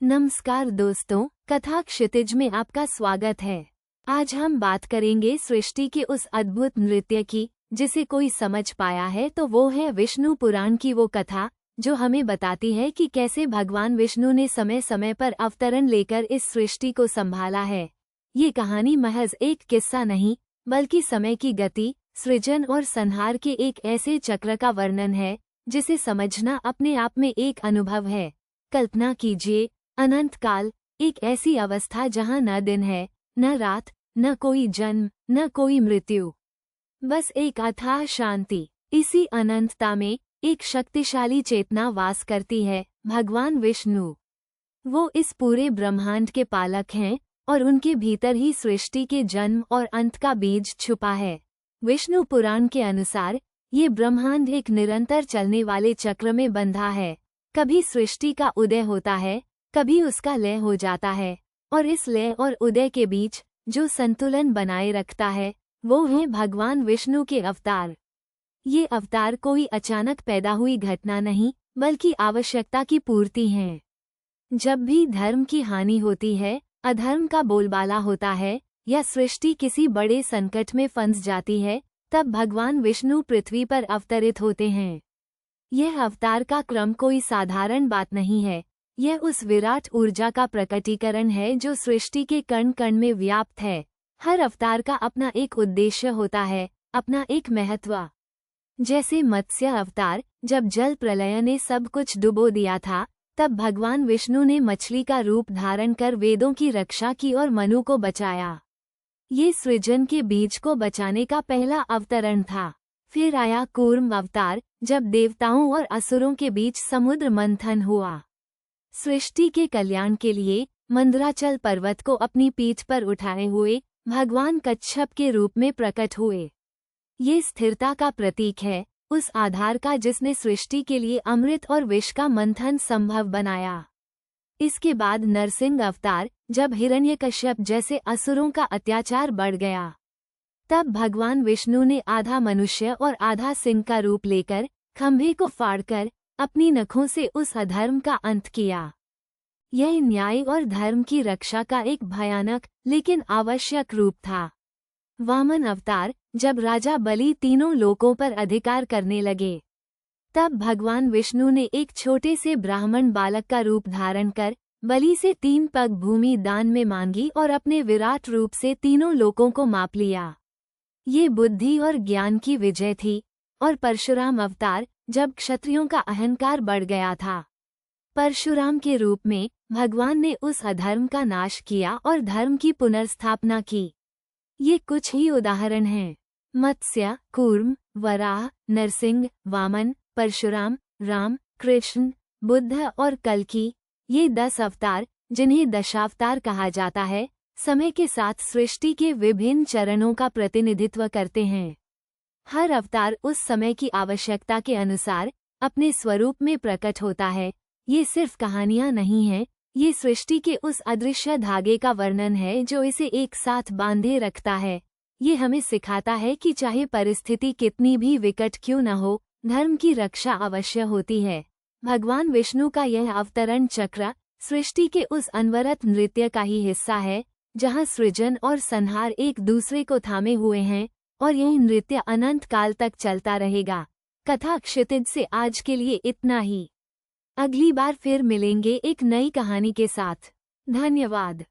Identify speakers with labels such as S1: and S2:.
S1: नमस्कार दोस्तों, कथा क्षितिज में आपका स्वागत है। आज हम बात करेंगे सृष्टि के उस अद्भुत नृत्य की जिसे कोई समझ पाया है तो वो है विष्णु पुराण की वो कथा जो हमें बताती है कि कैसे भगवान विष्णु ने समय समय पर अवतरण लेकर इस सृष्टि को संभाला है। ये कहानी महज एक किस्सा नहीं बल्कि समय की गति, सृजन और संहार के एक ऐसे चक्र का वर्णन है जिसे समझना अपने आप में एक अनुभव है। कल्पना कीजिए, अनंत काल, एक ऐसी अवस्था जहाँ न दिन है, न रात, न कोई जन्म, न कोई मृत्यु, बस एक अथाह शांति। इसी अनंतता में एक शक्तिशाली चेतना वास करती है, भगवान विष्णु। वो इस पूरे ब्रह्मांड के पालक हैं और उनके भीतर ही सृष्टि के जन्म और अंत का बीज छुपा है। विष्णु पुराण के अनुसार ये ब्रह्मांड एक निरंतर चलने वाले चक्र में बंधा है। कभी सृष्टि का उदय होता है, कभी उसका लय हो जाता है, और इस लय और उदय के बीच जो संतुलन बनाए रखता है वो है भगवान विष्णु के अवतार। ये अवतार कोई अचानक पैदा हुई घटना नहीं बल्कि आवश्यकता की पूर्ति हैं। जब भी धर्म की हानि होती है, अधर्म का बोलबाला होता है या सृष्टि किसी बड़े संकट में फंस जाती है, तब भगवान विष्णु पृथ्वी पर अवतरित होते हैं। यह अवतार का क्रम कोई साधारण बात नहीं है। यह उस विराट ऊर्जा का प्रकटीकरण है जो सृष्टि के कण कण में व्याप्त है। हर अवतार का अपना एक उद्देश्य होता है, अपना एक महत्व। जैसे मत्स्य अवतार, जब जल प्रलय ने सब कुछ डुबो दिया था, तब भगवान विष्णु ने मछली का रूप धारण कर वेदों की रक्षा की और मनु को बचाया। ये सृजन के बीज को बचाने का पहला अवतरण था। फिर आया कूर्म अवतार, जब देवताओं और असुरों के बीच समुद्र मंथन हुआ। सृष्टि के कल्याण के लिए मंदराचल पर्वत को अपनी पीठ पर उठाए हुए भगवान कच्छप के रूप में प्रकट हुए। ये स्थिरता का प्रतीक है, उस आधार का जिसने सृष्टि के लिए अमृत और विष का मंथन संभव बनाया। इसके बाद नरसिंह अवतार, जब हिरण्यकश्यप जैसे असुरों का अत्याचार बढ़ गया, तब भगवान विष्णु ने आधा मनुष्य और आधा सिंह का रूप लेकर खंभे को फाड़कर अपनी नखों से उस अधर्म का अंत किया। यह न्याय और धर्म की रक्षा का एक भयानक लेकिन आवश्यक रूप था। वामन अवतार, जब राजा बलि तीनों लोकों पर अधिकार करने लगे, तब भगवान विष्णु ने एक छोटे से ब्राह्मण बालक का रूप धारण कर बलि से 3 पग भूमि दान में मांगी और अपने विराट रूप से तीनों लोकों को माप लिया। ये बुद्धि और ज्ञान की विजय थी। और परशुराम अवतार, जब क्षत्रियों का अहंकार बढ़ गया था, परशुराम के रूप में भगवान ने उस अधर्म का नाश किया और धर्म की पुनर्स्थापना की। ये कुछ ही उदाहरण हैं। मत्स्य, कूर्म, वराह, नरसिंह, वामन, परशुराम, राम, कृष्ण, बुद्ध और कल्कि, ये 10 अवतार जिन्हें दशावतार कहा जाता है, समय के साथ सृष्टि के विभिन्न चरणों का प्रतिनिधित्व करते हैं। हर अवतार उस समय की आवश्यकता के अनुसार अपने स्वरूप में प्रकट होता है। ये सिर्फ कहानियां नहीं हैं, ये सृष्टि के उस अदृश्य धागे का वर्णन है जो इसे एक साथ बांधे रखता है। ये हमें सिखाता है कि चाहे परिस्थिति कितनी भी विकट क्यों न हो, धर्म की रक्षा अवश्य होती है। भगवान विष्णु का यह अवतरण चक्र सृष्टि के उस अनवरत नृत्य का ही हिस्सा है जहाँ सृजन और संहार एक दूसरे को थामे हुए हैं, और यह नृत्य अनंत काल तक चलता रहेगा। कथा क्षितिज से आज के लिए इतना ही। अगली बार फिर मिलेंगे एक नई कहानी के साथ। धन्यवाद।